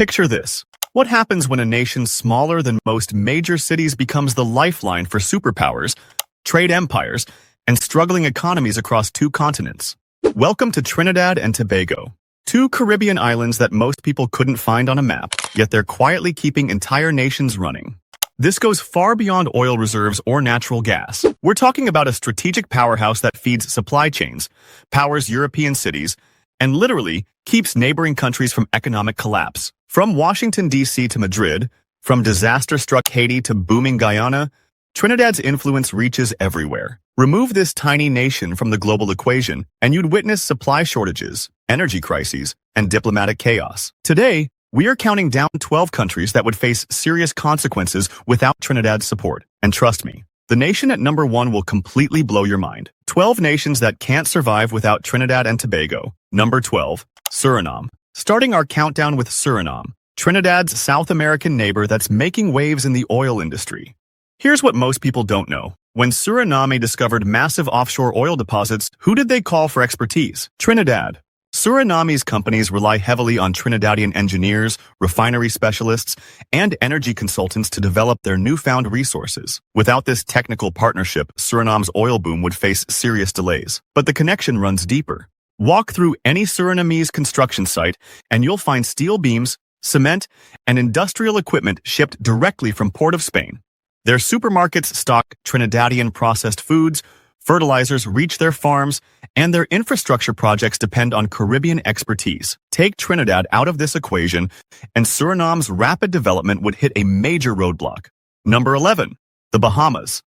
Picture this. What happens when a nation smaller than most major cities becomes the lifeline for superpowers, trade empires, and struggling economies across two continents? Welcome to Trinidad and Tobago, two Caribbean islands that most people couldn't find on a map, yet they're quietly keeping entire nations running. This goes far beyond oil reserves or natural gas. We're talking about a strategic powerhouse that feeds supply chains, powers European cities, and literally keeps neighboring countries from economic collapse. From Washington, D.C. to Madrid, from disaster-struck Haiti to booming Guyana, Trinidad's influence reaches everywhere. Remove this tiny nation from the global equation, and you'd witness supply shortages, energy crises, and diplomatic chaos. Today, we are counting down 12 countries that would face serious consequences without Trinidad's support. And trust me, the nation at number 1 will completely blow your mind. 12 nations that can't survive without Trinidad and Tobago. Number 12, Suriname. Starting our countdown with Suriname, Trinidad's South American neighbor that's making waves in the oil industry. Here's what most people don't know. When Suriname discovered massive offshore oil deposits, who did they call for expertise? Trinidad. Suriname's companies rely heavily on Trinidadian engineers, refinery specialists, and energy consultants to develop their newfound resources. Without this technical partnership, Suriname's oil boom would face serious delays. But the connection runs deeper. Walk through any Surinamese construction site, and you'll find steel beams, cement, and industrial equipment shipped directly from Port of Spain. Their supermarkets stock Trinidadian processed foods, fertilizers reach their farms, and their infrastructure projects depend on Caribbean expertise. Take Trinidad out of this equation, and Suriname's rapid development would hit a major roadblock. Number 11, the Bahamas.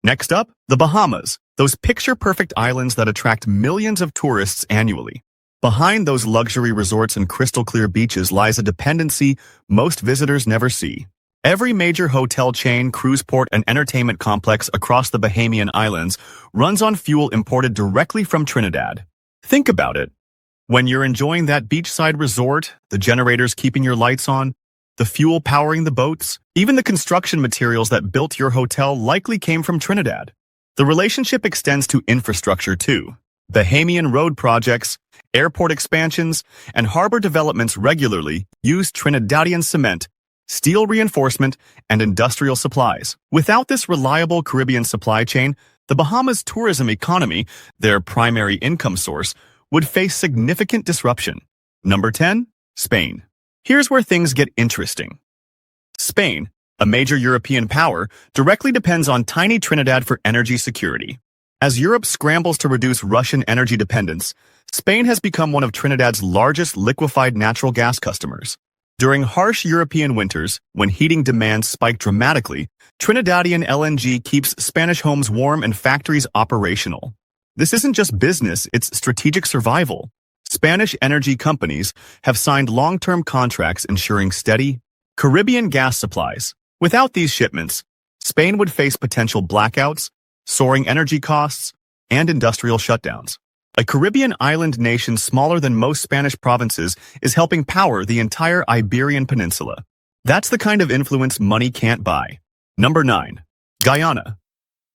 Next up, the Bahamas, those picture-perfect islands that attract millions of tourists annually. Behind those luxury resorts and crystal-clear beaches lies a dependency most visitors never see. Every major hotel chain, cruise port, and entertainment complex across the Bahamian Islands runs on fuel imported directly from Trinidad. Think about it. When you're enjoying that beachside resort, the generators keeping your lights on, the fuel powering the boats, even the construction materials that built your hotel likely came from Trinidad. The relationship extends to infrastructure too. Bahamian road projects, airport expansions, and harbor developments regularly use Trinidadian cement, steel reinforcement, and industrial supplies. Without this reliable Caribbean supply chain, the Bahamas' tourism economy, their primary income source, would face significant disruption. Number 10, Spain. Here's where things get interesting. Spain, a major European power, directly depends on tiny Trinidad for energy security. As Europe scrambles to reduce Russian energy dependence, Spain has become one of Trinidad's largest liquefied natural gas customers. During harsh European winters, when heating demands spike dramatically, Trinidadian LNG keeps Spanish homes warm and factories operational. This isn't just business, it's strategic survival. Spanish energy companies have signed long-term contracts ensuring steady, Caribbean gas supplies. Without these shipments, Spain would face potential blackouts, soaring energy costs, and industrial shutdowns. A Caribbean island nation smaller than most Spanish provinces is helping power the entire Iberian Peninsula. That's the kind of influence money can't buy. Number 9, Guyana.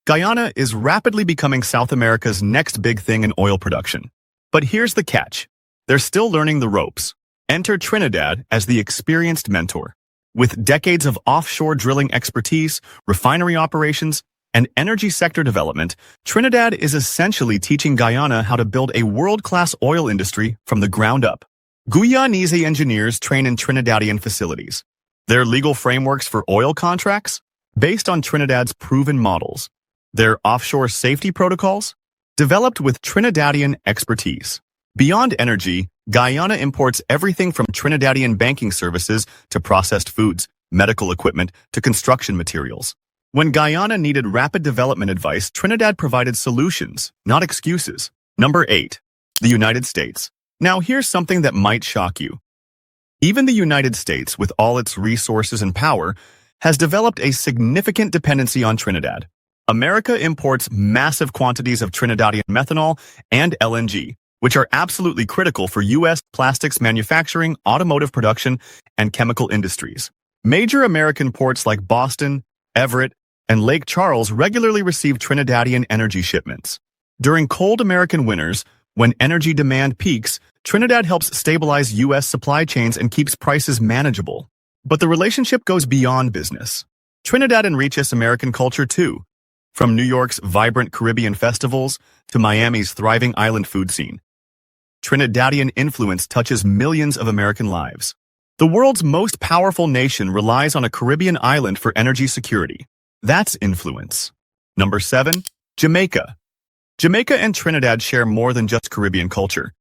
Guyana is rapidly becoming South America's next big thing in oil production. But here's the catch. They're still learning the ropes. Enter Trinidad as the experienced mentor. With decades of offshore drilling expertise, refinery operations, and energy sector development, Trinidad is essentially teaching Guyana how to build a world-class oil industry from the ground up. Guyanese engineers train in Trinidadian facilities. Their legal frameworks for oil contracts, based on Trinidad's proven models. Their offshore safety protocols, developed with Trinidadian expertise. Beyond energy, Guyana imports everything from Trinidadian banking services to processed foods, medical equipment to construction materials. When Guyana needed rapid development advice, Trinidad provided solutions, not excuses. Number 8, the United States. Now here's something that might shock you. Even the United States, with all its resources and power, has developed a significant dependency on Trinidad. America imports massive quantities of Trinidadian methanol and LNG, which are absolutely critical for U.S. plastics manufacturing, automotive production, and chemical industries. Major American ports like Boston, Everett, and Lake Charles regularly receive Trinidadian energy shipments. During cold American winters, when energy demand peaks, Trinidad helps stabilize U.S. supply chains and keeps prices manageable. But the relationship goes beyond business. Trinidad enriches American culture too, from New York's vibrant Caribbean festivals to Miami's thriving island food scene. Trinidadian influence touches millions of American lives. The world's most powerful nation relies on a Caribbean island for energy security. That's influence. Number 7. Jamaica. Jamaica and Trinidad share more than just Caribbean culture.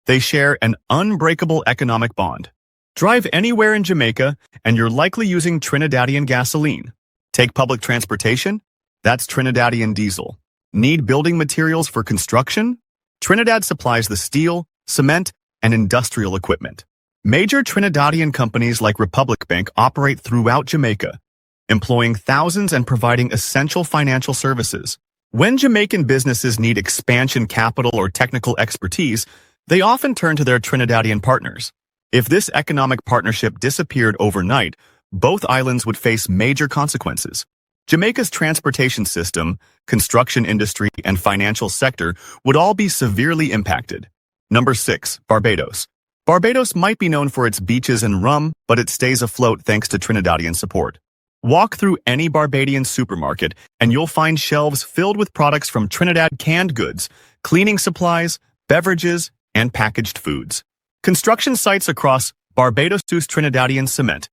They share an unbreakable economic bond. Drive anywhere in Jamaica, and you're likely using Trinidadian gasoline. Take public transportation? That's Trinidadian diesel. Need building materials for construction? Trinidad supplies the steel, cement, and industrial equipment. Major Trinidadian companies like Republic Bank operate throughout Jamaica, employing thousands and providing essential financial services. When Jamaican businesses need expansion capital or technical expertise, they often turn to their Trinidadian partners. If this economic partnership disappeared overnight, both islands would face major consequences. Jamaica's transportation system, construction industry, and financial sector would all be severely impacted. Number 6. Barbados. Barbados might be known for its beaches and rum, but it stays afloat thanks to Trinidadian support. Walk through any Barbadian supermarket, and you'll find shelves filled with products from Trinidad canned goods, cleaning supplies, beverages, and packaged foods. Construction sites across Barbados use Trinidadian cement,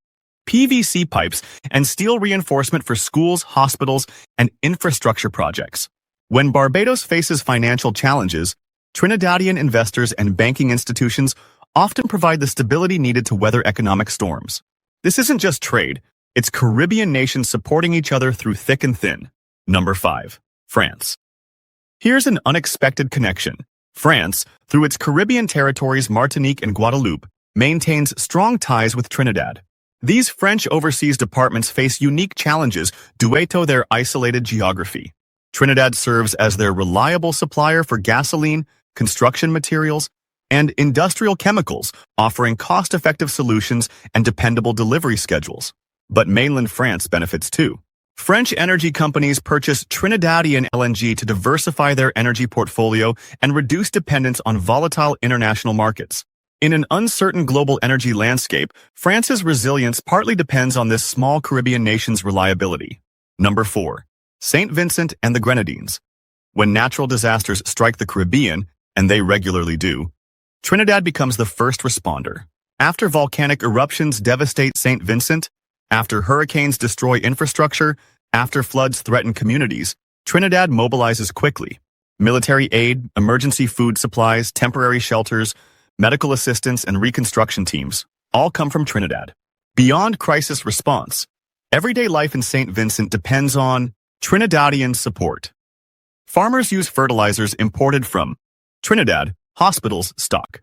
PVC pipes, and steel reinforcement for schools, hospitals, and infrastructure projects. When Barbados faces financial challenges, Trinidadian investors and banking institutions often provide the stability needed to weather economic storms. This isn't just trade, it's Caribbean nations supporting each other through thick and thin. Number 5. France. Here's an unexpected connection. France, through its Caribbean territories Martinique and Guadeloupe, maintains strong ties with Trinidad. These French overseas departments face unique challenges due to their isolated geography. Trinidad serves as their reliable supplier for gasoline, construction materials, and industrial chemicals, offering cost-effective solutions and dependable delivery schedules. But mainland France benefits too. French energy companies purchase Trinidadian LNG to diversify their energy portfolio and reduce dependence on volatile international markets. In an uncertain global energy landscape, France's resilience partly depends on this small Caribbean nation's reliability. Number 4. St. Vincent and the Grenadines. When natural disasters strike the Caribbean, and they regularly do, Trinidad becomes the first responder. After volcanic eruptions devastate St. Vincent, after hurricanes destroy infrastructure, after floods threaten communities, Trinidad mobilizes quickly. Military aid, emergency food supplies, temporary shelters, medical assistance, and reconstruction teams all come from Trinidad. Beyond crisis response, everyday life in St. Vincent depends on Trinidadian support. Farmers use fertilizers imported from Trinidad, hospitals stock.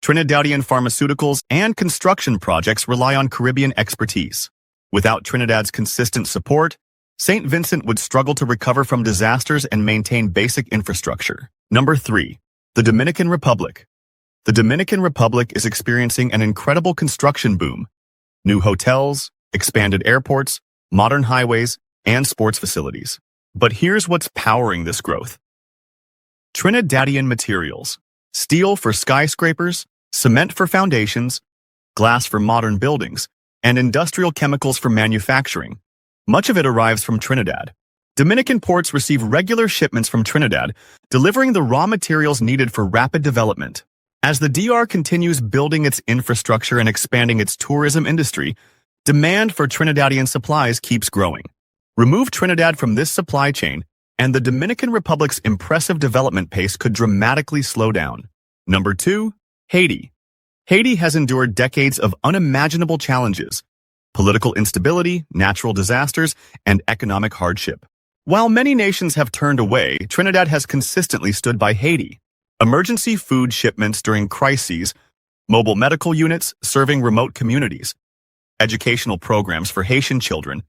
Trinidadian pharmaceuticals and construction projects rely on Caribbean expertise. Without Trinidad's consistent support, St. Vincent would struggle to recover from disasters and maintain basic infrastructure. Number 3. The Dominican Republic. The Dominican Republic is experiencing an incredible construction boom. New hotels, expanded airports, modern highways, and sports facilities. But here's what's powering this growth. Trinidadian materials. Steel for skyscrapers, cement for foundations, glass for modern buildings, and industrial chemicals for manufacturing. Much of it arrives from Trinidad. Dominican ports receive regular shipments from Trinidad, delivering the raw materials needed for rapid development. As the DR continues building its infrastructure and expanding its tourism industry, demand for Trinidadian supplies keeps growing. Remove Trinidad from this supply chain, and the Dominican Republic's impressive development pace could dramatically slow down. Number 2. Haiti. Haiti has endured decades of unimaginable challenges: political instability, natural disasters, and economic hardship. While many nations have turned away, Trinidad has consistently stood by Haiti. Emergency food shipments during crises, mobile medical units serving remote communities, educational programs for Haitian children,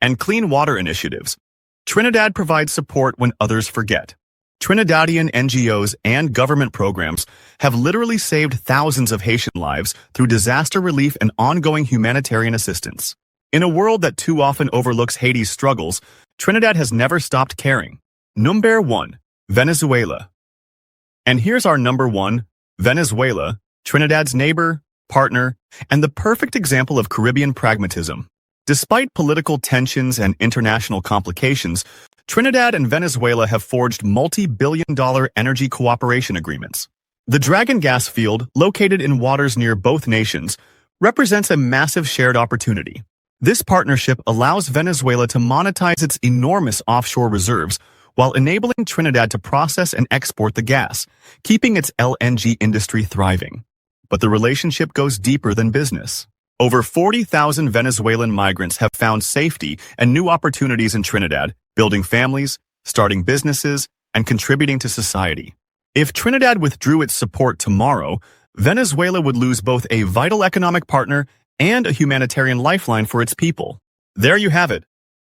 and clean water initiatives. Trinidad provides support when others forget. Trinidadian NGOs and government programs have literally saved thousands of Haitian lives through disaster relief and ongoing humanitarian assistance. In a world that too often overlooks Haiti's struggles, Trinidad has never stopped caring. Number 1. Venezuela. And here's our number 1, Venezuela, Trinidad's neighbor, partner, and the perfect example of Caribbean pragmatism. Despite political tensions and international complications, Trinidad and Venezuela have forged multi-billion-dollar energy cooperation agreements. The Dragon gas field, located in waters near both nations, represents a massive shared opportunity. This partnership allows Venezuela to monetize its enormous offshore reserves while enabling Trinidad to process and export the gas, keeping its LNG industry thriving. But the relationship goes deeper than business. Over 40,000 Venezuelan migrants have found safety and new opportunities in Trinidad, building families, starting businesses, and contributing to society. If Trinidad withdrew its support tomorrow, Venezuela would lose both a vital economic partner and a humanitarian lifeline for its people. There you have it.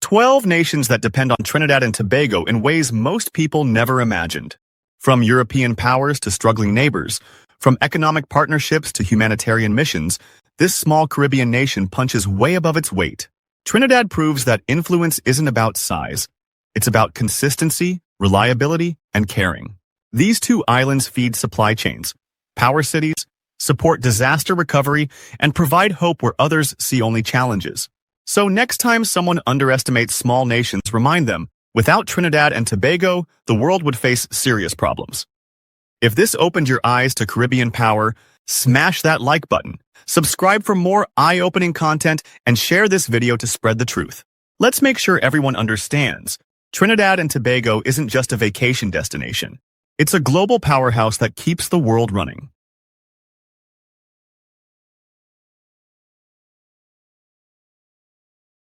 12 nations that depend on Trinidad and Tobago in ways most people never imagined. From European powers to struggling neighbors, from economic partnerships to humanitarian missions, this small Caribbean nation punches way above its weight. Trinidad proves that influence isn't about size. It's about consistency, reliability, and caring. These two islands feed supply chains, power cities, support disaster recovery, and provide hope where others see only challenges. So next time someone underestimates small nations, remind them, without Trinidad and Tobago, the world would face serious problems. If this opened your eyes to Caribbean power, smash that like button, subscribe for more eye-opening content, and share this video to spread the truth. Let's make sure everyone understands. Trinidad and Tobago isn't just a vacation destination. It's a global powerhouse that keeps the world running.